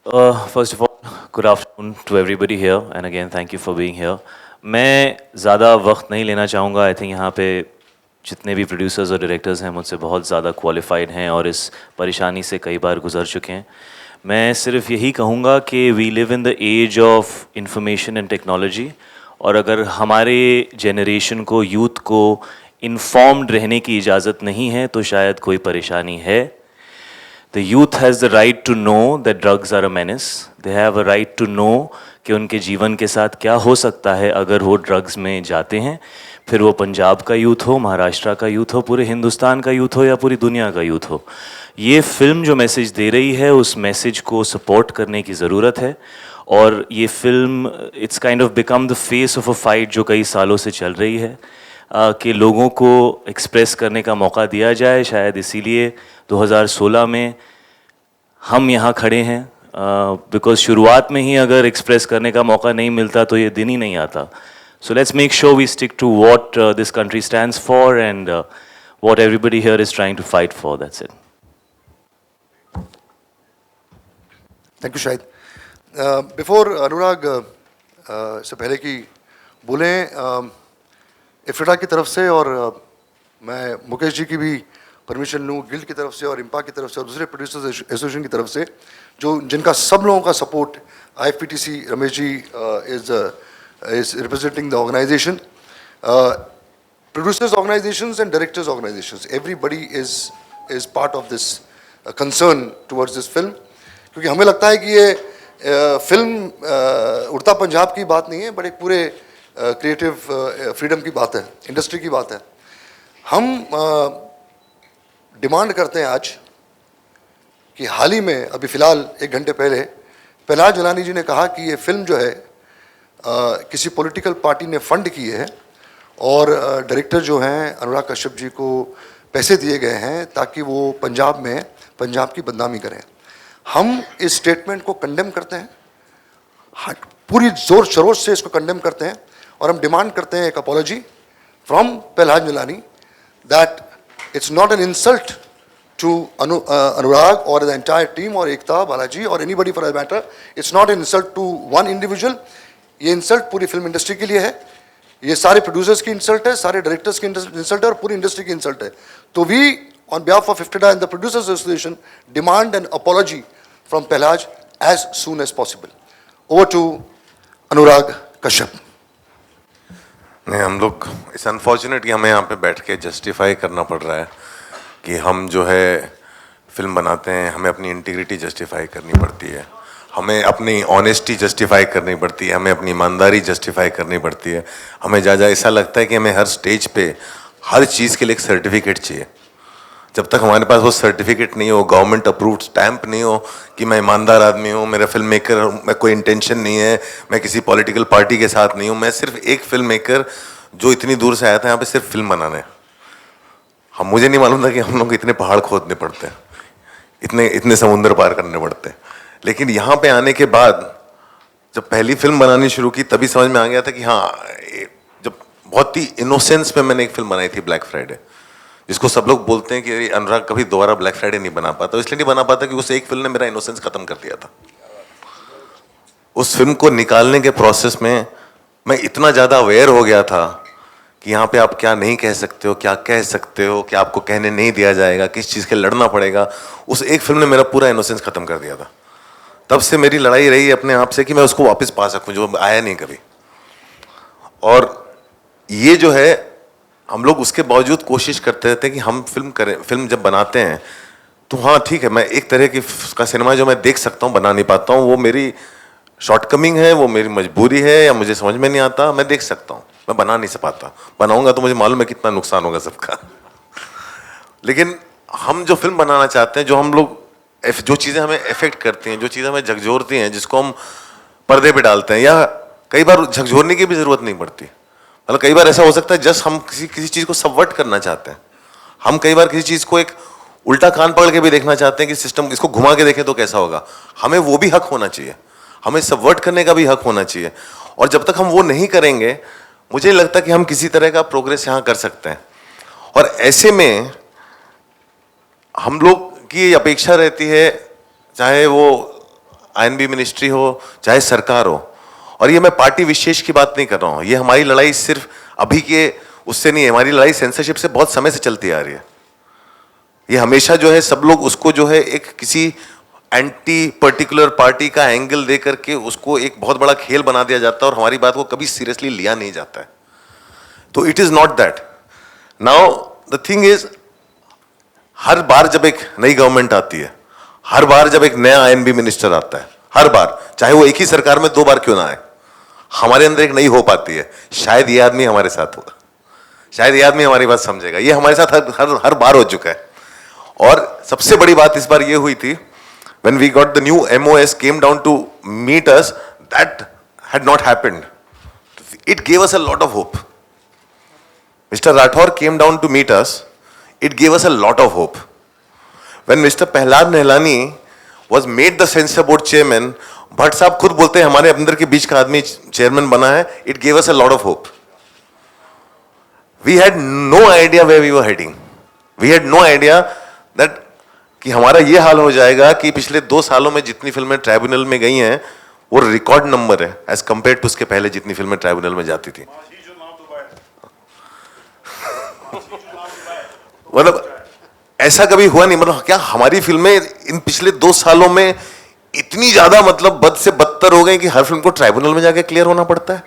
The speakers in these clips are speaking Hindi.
First of all, good afternoon to everybody here, and again, thank you for being here. मैं ज़्यादा वक्त नहीं लेना चाहूँगा. आई थिंक यहाँ पे जितने भी प्रोड्यूसर्स और डायरेक्टर्स हैं मुझसे बहुत ज़्यादा क्वालिफाइड हैं और इस परेशानी से कई बार गुजर चुके हैं. मैं सिर्फ यही कहूँगा कि we live in the age of information and technology, और अगर हमारे जनरेशन को, यूथ को इन्फॉर्म्ड रहने की इजाज़त नहीं है तो शायद कोई परेशानी है. The youth has the right to know that drugs are a menace. They have a right to know कि उनके जीवन के साथ क्या हो सकता है अगर वो ड्रग्स में जाते हैं. फिर वो पंजाब का यूथ हो, महाराष्ट्र का यूथ हो, पूरे हिंदुस्तान का यूथ हो या पूरी दुनिया का यूथ हो, ये फिल्म जो मैसेज दे रही है उस मैसेज को सपोर्ट करने की ज़रूरत है. और ये film it's kind of become the face of a fight जो कई सालों से चल रही है कि लोगों को एक्सप्रेस करने का मौका दिया जाए. शायद इसीलिए 2016 में हम यहाँ खड़े हैं, बिकॉज शुरुआत में ही अगर एक्सप्रेस करने का मौका नहीं मिलता तो ये दिन ही नहीं आता. So let's make sure we stick to what this country stands for and what everybody here is trying to fight for. That's it. Thank you Shahid. Before Anurag से पहले कि बोलें, इफ्रिटा की तरफ से और मैं मुकेश जी की भी परमिशन लूँ, गिल्ड की तरफ से और इम्पा की तरफ से और दूसरे प्रोड्यूसर्स एसोसिएशन की तरफ से, जो जिनका सब लोगों का support. IFPTC Ramesh ji is representing the organisation, producers organisations and directors organisations, everybody is part of this concern towards this film. क्योंकि हमें लगता है कि ये फिल्म उड़ता पंजाब की बात नहीं है, बट एक पूरे क्रिएटिव फ्रीडम की बात है, इंडस्ट्री की बात है. हम डिमांड करते हैं आज कि हाल ही में, अभी फ़िलहाल 1 घंटे पहले, पहलाज जिलानी जी ने कहा कि ये फिल्म जो है किसी पॉलिटिकल पार्टी ने फंड की है और डायरेक्टर जो हैं अनुराग कश्यप जी को पैसे दिए गए हैं ताकि वो पंजाब में पंजाब की बदनामी करें. हम इस स्टेटमेंट को कंडेम करते हैं, पूरी ज़ोर शरोर से इसको कंडेम करते हैं, और हम डिमांड करते हैं एक apology from Pahlaj Jilani that it's not an insult to Anurag or the entire team or Ekta, Balaji or anybody for that matter. It's not an insult to one individual. ये इंसल्ट पूरी फिल्म इंडस्ट्री के लिए है, ये सारे प्रोड्यूसर्स की इंसल्ट है, सारे डायरेक्टर्स की इंसल्ट है और पूरी इंडस्ट्री की इंसल्ट है. तो we on behalf of IFTDA and the producers association demand an apology from Pahlaj as soon as possible. Over to Anurag Kashyap. नहीं, हम लोग इस अनफॉर्चुनेट कि हमें यहाँ पे बैठ के जस्टिफाई करना पड़ रहा है कि हम जो है फिल्म बनाते हैं, हमें अपनी इंटीग्रिटी जस्टिफाई करनी पड़ती है, हमें अपनी ऑनेस्टी जस्टिफाई करनी पड़ती है, हमें अपनी ईमानदारी जस्टिफाई करनी पड़ती है. हमें जा ऐसा लगता है कि हमें हर स्टेज पे हर चीज़ के लिए एक सर्टिफिकेट चाहिए. जब तक हमारे पास वो सर्टिफिकेट नहीं हो, गवर्नमेंट अप्रूव्ड स्टैंप नहीं हो कि मैं ईमानदार आदमी हूँ, मेरा फिल्म मेकर, मैं कोई इंटेंशन नहीं है, मैं किसी पॉलिटिकल पार्टी के साथ नहीं हूँ, मैं सिर्फ एक फिल्म मेकर जो इतनी दूर से आया था यहाँ पे सिर्फ फिल्म बनाने. हम मुझे नहीं मालूम था कि हम लोग इतने पहाड़ खोदने पड़ते हैं, इतने समुद्र पार करने पड़ते हैं. लेकिन यहाँ पे आने के बाद जब पहली फिल्म बनानी शुरू की तभी समझ में आ गया था कि हाँ, जब बहुत ही इनोसेंस में मैंने एक फिल्म बनाई थी ब्लैक फ्राइडे, जिसको सब लोग बोलते हैं कि अनुराग कभी दोबारा ब्लैक फ्राइडे नहीं बना पाता. इसलिए नहीं बना पाता कि उस एक फिल्म ने मेरा इनोसेंस खत्म कर दिया था. उस फिल्म को निकालने के प्रोसेस में मैं इतना ज़्यादा अवेयर हो गया था कि यहाँ पे आप क्या नहीं कह सकते हो, क्या कह सकते हो, क्या आपको कहने नहीं दिया जाएगा, किस चीज़ के लड़ना पड़ेगा. उस एक फिल्म ने मेरा पूरा इनोसेंस खत्म कर दिया था. तब से मेरी लड़ाई रही अपने आप से कि मैं उसको वापस पा सकूं, जो आया नहीं कभी. और ये जो है, हम लोग उसके बावजूद कोशिश करते रहते हैं कि हम फिल्म करें. फिल्म जब बनाते हैं तो हाँ ठीक है, मैं एक तरह की का सिनेमा जो मैं देख सकता हूँ, बना नहीं पाता हूँ, वो मेरी शॉर्टकमिंग है, वो मेरी मजबूरी है, या मुझे समझ में नहीं आता. मैं देख सकता हूँ, मैं बना नहीं पाता. बनाऊंगा तो मुझे मालूम है कितना नुकसान होगा सबका. लेकिन हम जो फिल्म बनाना चाहते हैं, जो हम लोग, जो चीज़ें हमें अफेक्ट करती हैं, जो चीज़ें हमें झकझोरती हैं, जिसको हम पर्दे पे डालते हैं, या कई बार झकझोरने की भी ज़रूरत नहीं पड़ती. मतलब कई बार ऐसा हो सकता है जस्ट हम किसी चीज़ को सबवर्ट करना चाहते हैं. हम कई बार किसी चीज़ को एक उल्टा कान पकड़ के भी देखना चाहते हैं कि सिस्टम इसको घुमा के देखें तो कैसा होगा. हमें वो भी हक होना चाहिए, हमें सबवर्ट करने का भी हक होना चाहिए. और जब तक हम वो नहीं करेंगे, मुझे लगता कि हम किसी तरह का प्रोग्रेस यहाँ कर सकते हैं. और ऐसे में हम लोग की अपेक्षा रहती है, चाहे वो आईएनबी मिनिस्ट्री हो, चाहे सरकार हो, और ये मैं पार्टी विशेष की बात नहीं कर रहा हूँ, ये हमारी लड़ाई सिर्फ अभी के उससे नहीं है, हमारी लड़ाई सेंसरशिप से बहुत समय से चलती आ रही है। ये हमेशा जो है सब लोग उसको जो है एक किसी एंटी पर्टिकुलर पार्टी का एंगल दे करके उसको एक बहुत बड़ा खेल बना दिया जाता है और हमारी बात को कभी सीरियसली लिया नहीं जाता है। तो it is not that. Now the thing is, हर बार जब एक नई गवर्नमेंट आती है, हर बार जब एक नया आईएनबी मिनिस्टर आता है, हर बार, चाहे वो एक ही सरकार में 2 बार क्यों ना आए, हमारे अंदर एक नई होप आती है, शायद ये आदमी हमारे साथ होगा, शायद ये आदमी हमारी बात समझेगा। ये हमारे साथ हर बार हो चुका है। और सबसे बड़ी बात इस बार ये हुई थी, when we got the new MOS came down to meet us, that had not happened. It gave us a lot of hope. Mr. Rathore came down to meet us. It gave us a lot of hope. When Mr. Prahlad Nehlani was made the censor board chairman, Bhatt साहब खुद बोलते हैं हमारे अंदर के बीच का आदमी चेयरमैन बना है. It gave us a lot of hope. We had no idea where we were heading. We had no idea that कि हमारा ये हाल हो जाएगा कि पिछले 2 सालों में जितनी फिल्में ट्राइब्यूनल में गई हैं वो रिकॉर्ड नंबर है एज कंपेयर टू उसके पहले जितनी फिल्में ट्राइब्यूनल में जाती थी। मतलब ऐसा कभी हुआ नहीं। मतलब क्या हमारी फिल्में इन पिछले 2 सालों में इतनी ज्यादा मतलब बद से बदतर हो गई कि हर फिल्म को ट्राइब्यूनल में जाके क्लियर होना पड़ता है,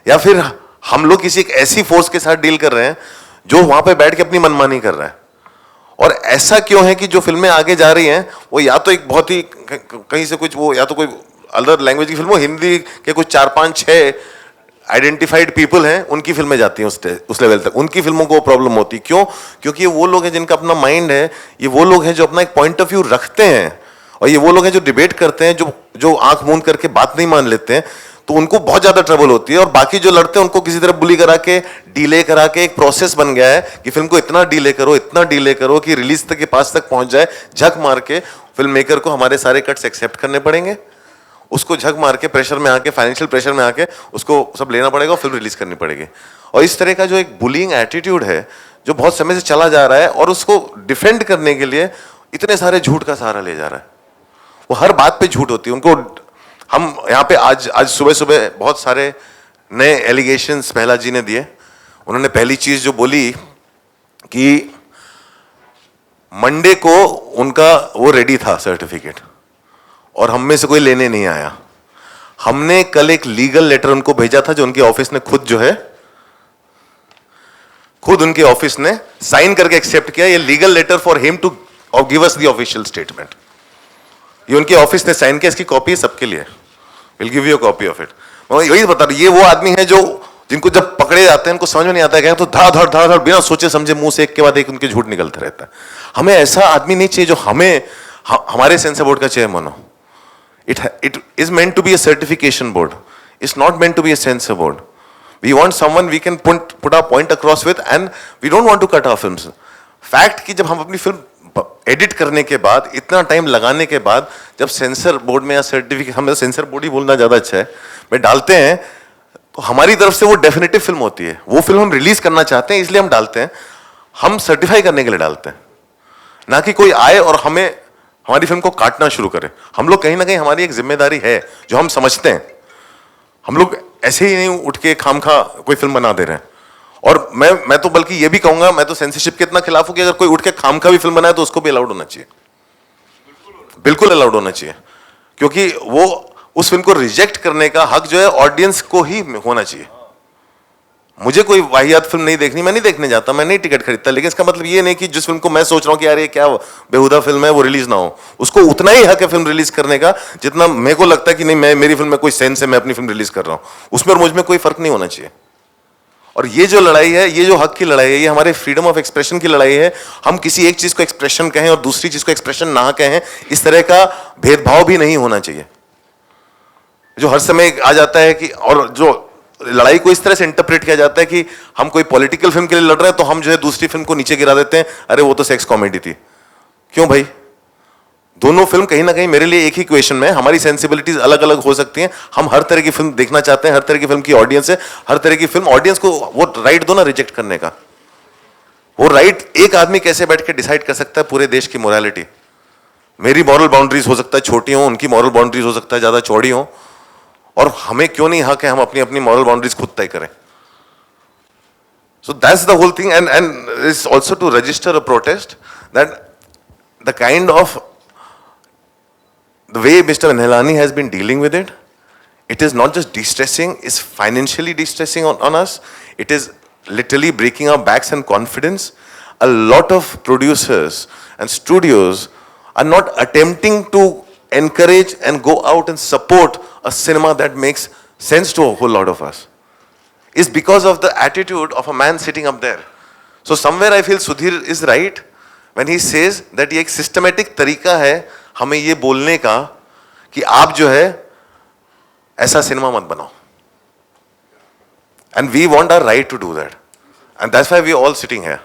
या फिर हम लोग किसी एक ऐसी फोर्स के साथ डील कर रहे हैं जो वहां पे बैठ के अपनी मनमानी कर रहा है। और ऐसा क्यों है कि जो फिल्में आगे जा रही हैं वो या तो एक बहुत ही कहीं से कुछ वो या तो कोई अदर लैंग्वेज की फिल्म हो, हिंदी के कुछ 4-5-6 आइडेंटिफाइड पीपल हैं उनकी फिल्में जाती हैं उस लेवल तक, उनकी फिल्मों को प्रॉब्लम होती। क्यों? क्योंकि ये वो लोग हैं जिनका अपना माइंड है, ये वो लोग हैं जो अपना एक पॉइंट ऑफ व्यू रखते हैं, और ये वो लोग हैं जो डिबेट करते हैं, जो आंख मूंद करके बात नहीं मान लेते हैं, तो उनको बहुत ज्यादा ट्रबल होती है। और बाकी जो लड़ते हैं उनको किसी तरह बुली करा के डिले करा के एक प्रोसेस बन गया है कि फिल्म को इतना डिले करो कि रिलीज तक के पास तक पहुंच जाए। झक मार के फिल्म मेकर को हमारे सारे कट्स एक्सेप्ट करने पड़ेंगे, उसको झक मार के प्रेशर में आके, फाइनेंशियल प्रेशर में आके उसको सब लेना पड़ेगा और फिल्म रिलीज करनी पड़ेगी। और इस तरह का जो एक बुलिंग एटीट्यूड है जो बहुत समय से चला जा रहा है, और उसको डिफेंड करने के लिए इतने सारे झूठ का सहारा ले जा रहा है। वो हर बात पे झूठ होती है। उनको हम यहाँ पे आज सुबह बहुत सारे नए एलिगेशंस प्रहलाद जी ने दिए। उन्होंने पहली चीज जो बोली कि मंडे को उनका वो रेडी था सर्टिफिकेट और हम में से कोई लेने नहीं आया। हमने कल एक लीगल लेटर उनको भेजा था जो उनके ऑफिस ने खुद उनके ऑफिस ने साइन करके एक्सेप्ट किया। ये legal letter for him to give us the official statement, ये उनके ऑफिस ने साइन किया। इसकी कॉपी सबके लिए, will give you a copy of it. मैं यही बता रहा हूं, ये वो आदमी है जो जिनको जब पकड़े जाते हैं उनको समझ में नहीं आता है, तो धड़ बिना सोचे समझे मुंह से एक के बाद एक उनके झूठ निकलता रहता है। हमें ऐसा आदमी नहीं चाहिए जो हमारे सेंसर बोर्ड का चेयरमैन हो। It is meant to be a certification board. It's not meant to be a censor board. We want someone we can put our point across with, and we don't want to cut our films. Fact कि जब हम अपनी फिल्म एडिट करने के बाद, इतना टाइम लगाने के बाद, जब सेंसर बोर्ड में या सर्टिफिकेट, हमें सेंसर बोर्ड ही बोलना ज्यादा अच्छा है, में डालते हैं तो हमारी तरफ से वो डेफिनेटिव फिल्म होती है। वो फिल्म हम रिलीज करना चाहते हैं इसलिए हम डालते हैं, हम सर्टिफाई करने के लिए डालते हैं, ना कि कोई आए और हमारी फिल्म को काटना शुरू करे। हम लोग कहीं ना कहीं हमारी एक जिम्मेदारी है जो हम समझते हैं। हम लोग ऐसे ही नहीं उठ के खामखा कोई फिल्म बना दे रहे हैं। और मैं तो बल्कि ये भी कहूंगा, मैं तो सेंसरशिप के इतना खिलाफ हूं कि अगर कोई उठ के खामखा भी फिल्म बनाए तो उसको भी अलाउड होना चाहिए, बिल्कुल अलाउड होना चाहिए। क्योंकि वो उस फिल्म को रिजेक्ट करने का हक जो है ऑडियंस को ही होना चाहिए। मुझे कोई वाहियात फिल्म नहीं देखनी, मैं नहीं देखने जाता, मैं नहीं टिकट खरीदता, लेकिन इसका मतलब ये नहीं कि जिस फिल्म को मैं सोच रहा हूं कि यार ये क्या बेहुदा फिल्म है वो रिलीज ना हो, उसको उतना ही हक है फिल्म रिलीज करने का जितना मेरे को लगता है कि नहीं, मेरी फिल्म में कोई सेंस है, मैं अपनी फिल्म रिलीज कर रहा हूं, उसमें और मुझ में कोई फर्क नहीं होना चाहिए। और ये जो लड़ाई है, ये जो हक की लड़ाई है, ये हमारे फ्रीडम ऑफ एक्सप्रेशन की लड़ाई है। हम किसी एक चीज को एक्सप्रेशन कहें और दूसरी चीज को एक्सप्रेशन ना कहें, इस तरह का भेदभाव भी नहीं होना चाहिए जो हर समय आ जाता है कि, और जो लड़ाई को इस तरह से इंटरप्रेट किया जाता है कि हम कोई पॉलिटिकल फिल्म के लिए लड़ रहे हैं तो हम जो है दूसरी फिल्म को नीचे गिरा देते हैं, अरे वो तो सेक्स कॉमेडी थी। क्यों भाई? दोनों फिल्म कहीं ना कहीं मेरे लिए एक ही क्वेश्चन में, हमारी सेंसिबिलिटीज अलग अलग हो सकती हैं, हम हर तरह की फिल्म देखना चाहते हैं, हर तरह की फिल्म की ऑडियंस है, हर तरह की फिल्म ऑडियंस को वो राइट दो ना रिजेक्ट करने का। वो राइट एक आदमी कैसे बैठ के डिसाइड कर सकता है पूरे देश की मोरालिटी? मेरी मॉरल बाउंड्रीज हो सकता है छोटी हो, उनकी मॉरल बाउंड्रीज हो सकता है ज्यादा चौड़ी हो, और हमें क्यों नहीं हक है हम अपनी अपनी मॉरल बाउंड्रीज खुद तय करें. So that's the whole thing, and it's also to register a protest that the kind of the way Mr. Nehlani has been dealing with it, it is not just distressing, it's financially distressing on us. It is literally breaking our backs and confidence. A lot of producers and studios are not attempting to encourage and go out and support a cinema that makes sense to a whole lot of us. Is because of the attitude of a man sitting up there. So somewhere I feel Sudhir is right when he says that ये एक systematic तरीका है हमें ये बोलने का कि आप जो है ऐसा सिनेमा मत बनाओ. And we want our right to do that. And that's why we are all sitting here.